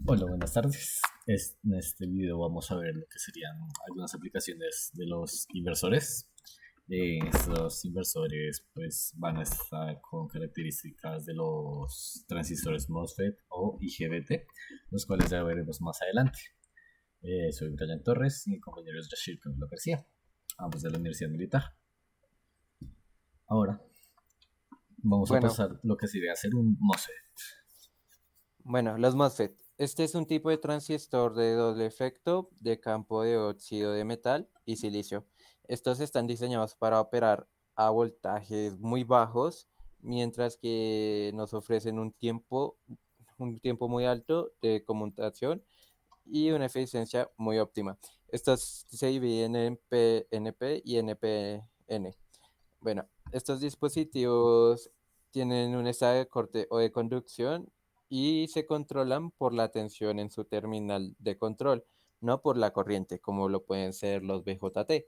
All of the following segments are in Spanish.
Hola, buenas tardes. En este video vamos a ver lo que serían algunas aplicaciones de los inversores. Estos inversores pues van a estar con características de los transistores MOSFET o IGBT, los cuales ya veremos más adelante. Soy Brian Torres y mi compañero es Rashid Camilo García, ambos de la Universidad Militar. Ahora vamos a Bueno, pasar lo que sería hacer un MOSFET. los MOSFET. Este es un tipo de transistor de doble efecto de campo de óxido de metal y silicio. Estos están diseñados para operar a voltajes muy bajos, mientras que nos ofrecen un tiempo muy alto de conmutación y una eficiencia muy óptima. Estos se dividen en PNP y NPN. Bueno, estos dispositivos tienen un estado de corte o de conducción y se controlan por la tensión en su terminal de control, no por la corriente, como lo pueden ser los BJT.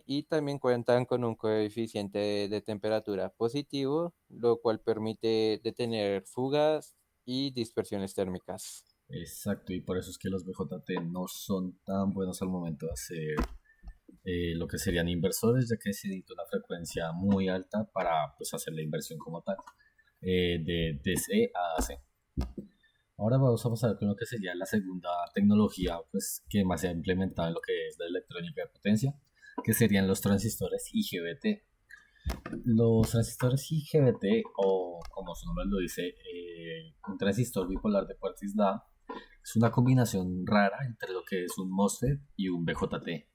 Y también cuentan con un coeficiente de temperatura positivo, lo cual permite detener fugas y dispersiones térmicas. Exacto, y por eso es que los BJT no son tan buenos al momento de hacer lo que serían inversores, ya que se necesita una frecuencia muy alta para pues, hacer la inversión como tal, de DC a AC. Ahora vamos a pasar con lo que sería la segunda tecnología pues, que más se ha implementado en lo que es la electrónica de potencia, que serían los transistores IGBT. Los transistores IGBT, o como su nombre lo dice, un transistor bipolar de puerta aislada, es una combinación rara entre lo que es un MOSFET y un BJT,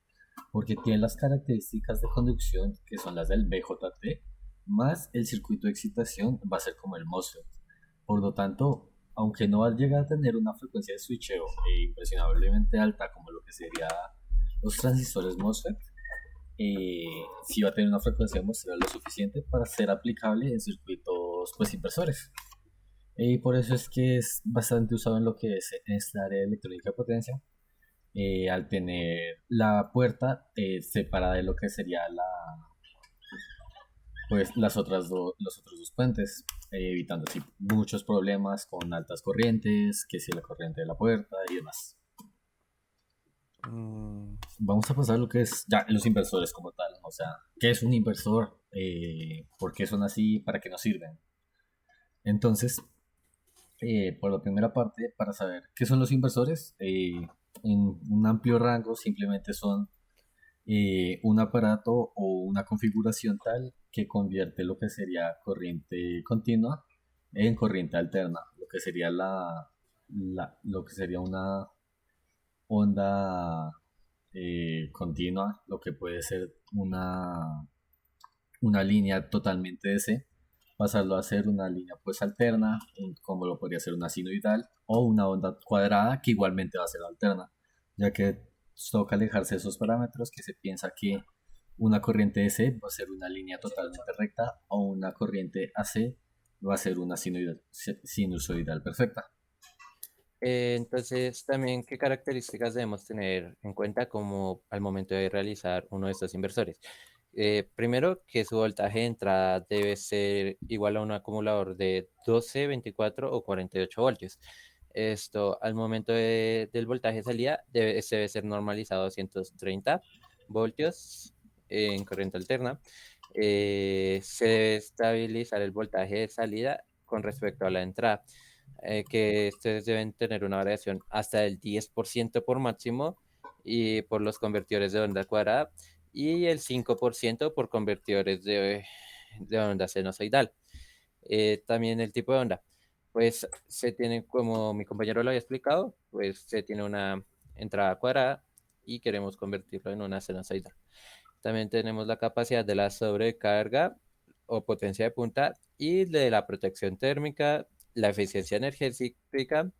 porque tiene las características de conducción que son las del BJT, más el circuito de excitación va a ser como el MOSFET. Por lo tanto, aunque no va a llegar a tener una frecuencia de switcheo impresionablemente alta como lo que sería los transistores MOSFET, sí va a tener una frecuencia de muestreo lo suficiente para ser aplicable en circuitos pues inversores. Y por eso es que es bastante usado en lo que es en esta área de electrónica de potencia, al tener la puerta separada de lo que sería pues los otros dos puentes, evitando así muchos problemas con altas corrientes, que si la corriente de la puerta y demás. Mm, Vamos a pasar a lo que es ya los inversores como tal, o sea, ¿qué es un inversor? ¿Por qué son así? ¿Para qué nos sirven? Entonces, por la primera parte, para saber qué son los inversores, en un amplio rango simplemente son un aparato o una configuración tal que convierte lo que sería corriente continua en corriente alterna, lo que sería lo que sería una onda continua, lo que puede ser una línea totalmente DC, pasarlo a ser una línea pues alterna, como lo podría ser una sinoidal o una onda cuadrada que igualmente va a ser alterna, ya que toca alejarse de esos parámetros que se piensa que una corriente DC va a ser una línea totalmente recta o una corriente AC va a ser una sinusoidal perfecta. entonces, también, ¿qué características debemos tener en cuenta como al momento de realizar uno de estos inversores? Primero, que su voltaje de entrada debe ser igual a un acumulador de 12, 24 o 48 voltios. Esto, al momento del voltaje de salida, este debe ser normalizado a 230 voltios en corriente alterna. Se debe estabilizar el voltaje de salida con respecto a la entrada, que ustedes deben tener una variación hasta del 10% por máximo y por los convertidores de onda cuadrada y el 5% por convertidores de onda sinusoidal. También el tipo de onda, pues se tiene, como mi compañero lo había explicado, pues se tiene una entrada cuadrada y queremos convertirlo en una sinusoidal. También tenemos la capacidad de la sobrecarga o potencia de punta y de la protección térmica, la eficiencia energética,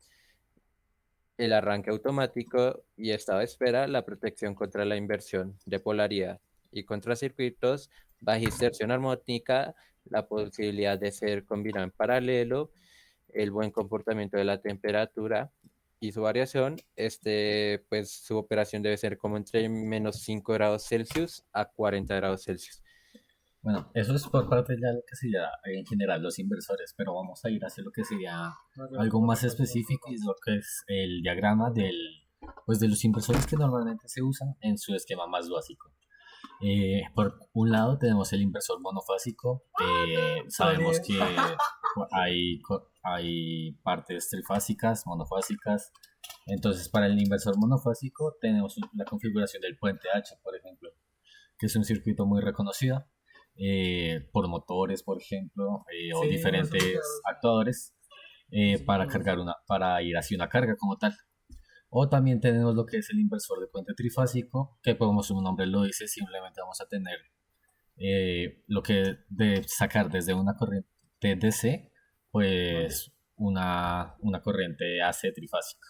el arranque automático y estado de espera, la protección contra la inversión de polaridad y contra circuitos, baja inserción armónica, la posibilidad de ser combinado en paralelo, el buen comportamiento de la temperatura y su variación. Pues su operación debe ser como entre -5 grados Celsius a 40 grados Celsius. Bueno, eso es por parte ya de lo que sería en general los inversores, pero vamos a ir hacia lo que sería algo más específico y es lo que es el diagrama pues de los inversores que normalmente se usan en su esquema más básico. Por un lado tenemos el inversor monofásico. Sabemos que hay partes trifásicas, monofásicas. Entonces, para el inversor monofásico tenemos la configuración del puente H, por ejemplo, que es un circuito muy reconocido por motores, por ejemplo, o diferentes actuadores para ir hacia una carga como tal. O también tenemos lo que es el inversor de puente trifásico, que como su nombre lo dice, simplemente vamos a tener lo que de sacar desde una corriente DC, pues una corriente AC trifásica.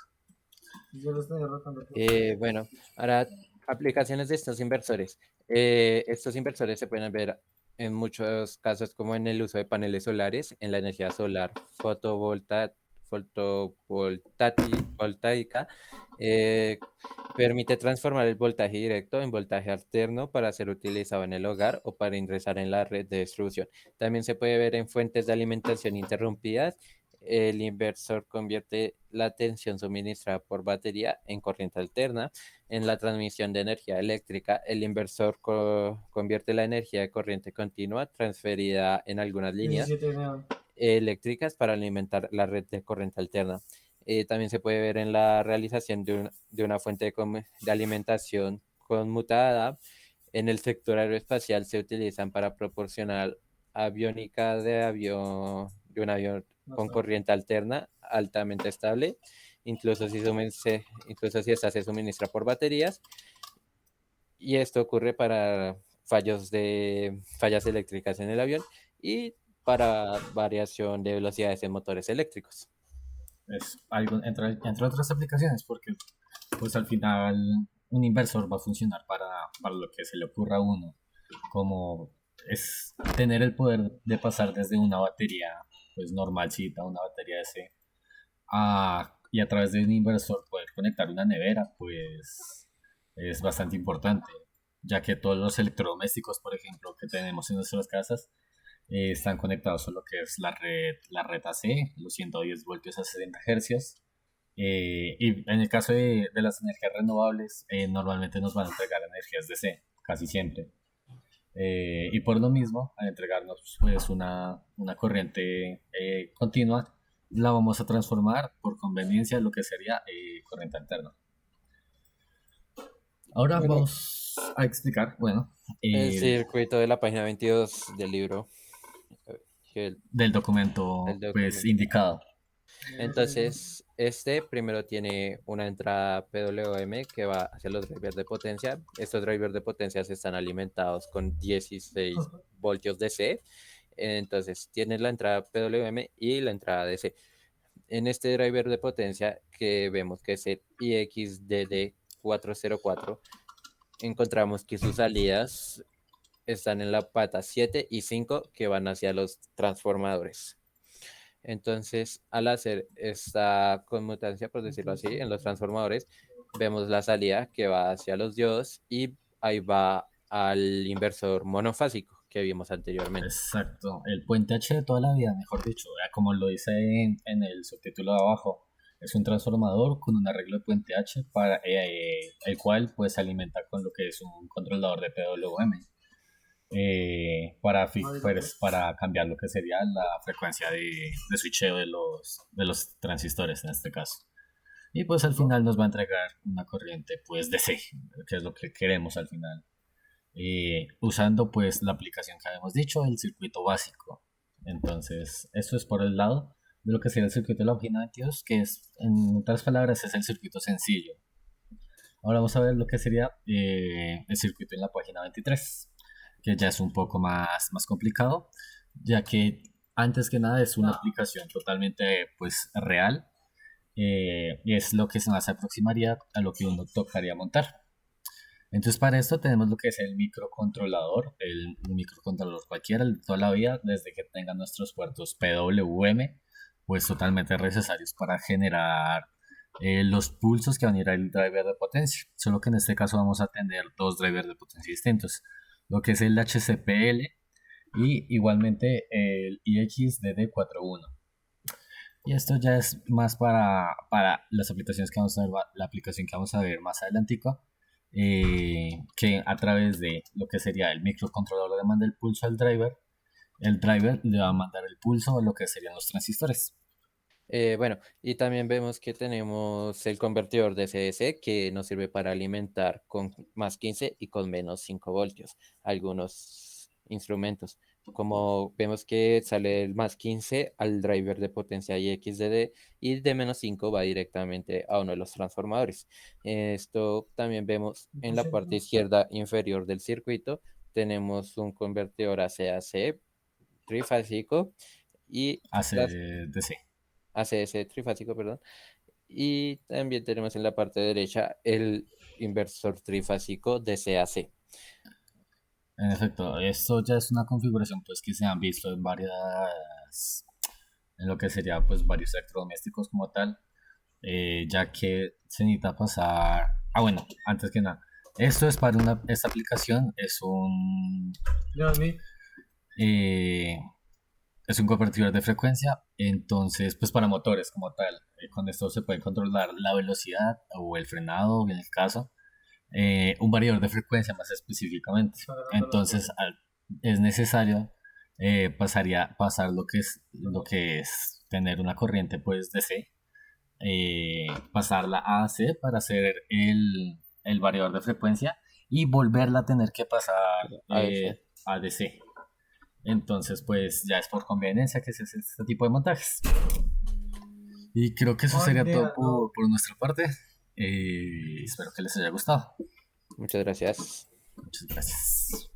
Bueno, ahora aplicaciones de estos inversores. Estos inversores se pueden ver en muchos casos como en el uso de paneles solares, en la energía solar fotovoltaica. eh, Permite transformar el voltaje directo en voltaje alterno para ser utilizado en el hogar o para ingresar en la red de distribución. También se puede ver en fuentes de alimentación interrumpidas. El inversor convierte la tensión suministrada por batería en corriente alterna. En la transmisión de energía eléctrica, el inversor convierte la energía de corriente continua transferida en algunas líneas eléctricas para alimentar la red de corriente alterna. También se puede ver en la realización de una fuente de alimentación conmutada. En el sector aeroespacial se utilizan para proporcionar aviónica de un avión con corriente alterna altamente estable, incluso si esta se suministra por baterías. Y esto ocurre para fallas eléctricas en el avión y para variación de velocidades en motores eléctricos. Es algo, entre otras aplicaciones, porque pues al final un inversor va a funcionar para lo que se le ocurra a uno, como es tener el poder de pasar desde una batería pues normalcita, una batería DC, y a través de un inversor poder conectar una nevera, pues es bastante importante, ya que todos los electrodomésticos, por ejemplo, que tenemos en nuestras casas, están conectados a lo que es la red AC, los 110 voltios a 60 hercios. Y en el caso de las energías renovables, normalmente nos van a entregar energías DC, casi siempre. Y por lo mismo, al entregarnos pues una corriente continua, la vamos a transformar por conveniencia en lo que sería corriente alterna. Ahora Bueno, vamos a explicar, bueno, el circuito de la página 22 del libro, el, del del documento pues documento. indicado. Entonces, este primero tiene una entrada PWM que va hacia los drivers de potencia. Estos drivers de potencia están alimentados con 16 voltios DC. Entonces, tiene la entrada PWM y la entrada DC. En este driver de potencia que vemos que es el IXDD404, encontramos que sus salidas están en la pata 7 y 5 que van hacia los transformadores. Entonces, al hacer esta conmutancia, por decirlo así, en los transformadores, vemos la salida que va hacia los diodos y ahí va al inversor monofásico que vimos anteriormente. Exacto, el puente H de toda la vida, mejor dicho, como lo dice en el subtítulo de abajo, es un transformador con un arreglo de puente H para el cual pues se alimenta con lo que es un controlador de PWM para cambiar lo que sería la frecuencia de switcheo de los transistores en este caso. Y pues al final nos va a entregar una corriente pues DC, que es lo que queremos al final, usando pues la aplicación que habíamos dicho, el circuito básico. Entonces, esto es por el lado de lo que sería el circuito de la página 22, que es, en otras palabras, es el circuito sencillo. Ahora vamos a ver lo que sería el circuito en la página 23, que ya es un poco más complicado, ya que antes que nada es una aplicación totalmente pues real, y es lo que se más aproximaría a lo que uno tocaría montar. Entonces para esto tenemos lo que es el microcontrolador, un microcontrolador cualquiera de toda la vida, desde que tenga nuestros puertos PWM, pues totalmente necesarios para generar los pulsos que van a ir al driver de potencia. Solo que en este caso vamos a tener dos drivers de potencia distintos, lo que es el HCPL y igualmente el IXDD41. Y esto ya es más para las aplicaciones que vamos a ver, la aplicación que vamos a ver más adelantico, que a través de lo que sería el microcontrolador le manda el pulso al driver, el driver le va a mandar el pulso a lo que serían los transistores. Bueno, y también vemos que tenemos el convertidor de CDC que nos sirve para alimentar con más 15 y con menos 5 voltios algunos instrumentos. Como vemos que sale el más 15 al driver de potencia IXDD y de menos 5 va directamente a uno de los transformadores. Esto también vemos en la parte izquierda inferior del circuito. Tenemos un convertidor AC-AC trifásico y las ACDC. ACS trifásico, perdón. Y también tenemos en la parte derecha el inversor trifásico de CAC. En efecto, esto ya es una configuración pues que se han visto en varias, en lo que sería pues varios electrodomésticos como tal, ya que se necesita pasar, bueno, antes que nada, esto es para esta aplicación eh, es un convertidor de frecuencia, entonces pues para motores como tal, con esto se puede controlar la velocidad o el frenado en el caso, un variador de frecuencia más específicamente. Entonces es necesario pasar lo que es tener una corriente pues DC, pasarla a AC para hacer el variador de frecuencia y volverla a tener que pasar AF. a DC. Entonces pues ya es por conveniencia que se hace este tipo de montajes. Y creo que eso sería todo por nuestra parte. Espero que les haya gustado. Muchas gracias. Muchas gracias.